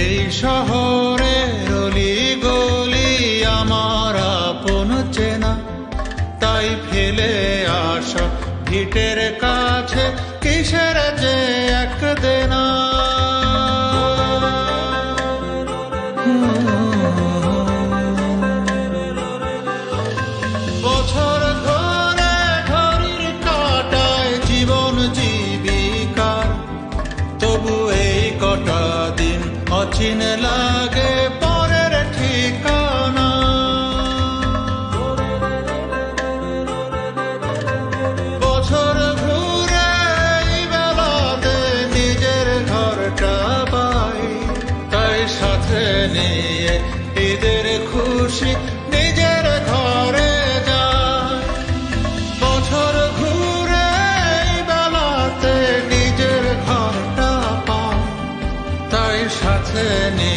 এই শহরের অলি গলি আমার আপন চেনা, তাই ফেলে আসা ভিটের কাছে কিসের যে এক দেনা। বছর ঘরে ঘড়ির কাটায় জীবন জীবিকার, তবু এই কটা দিন অচিন লাগে পরের ঠিকানা। বছর ঘুরে এই বেলাতে নিজের ঘরটা পাই, তাই সাথে নিয়ে ঈদের খুশি নিজের ঘরে যায়। বছর ঘুরে এই বেলাতে নিজের ঘরটা পাই, তাই সাথে নিয়ে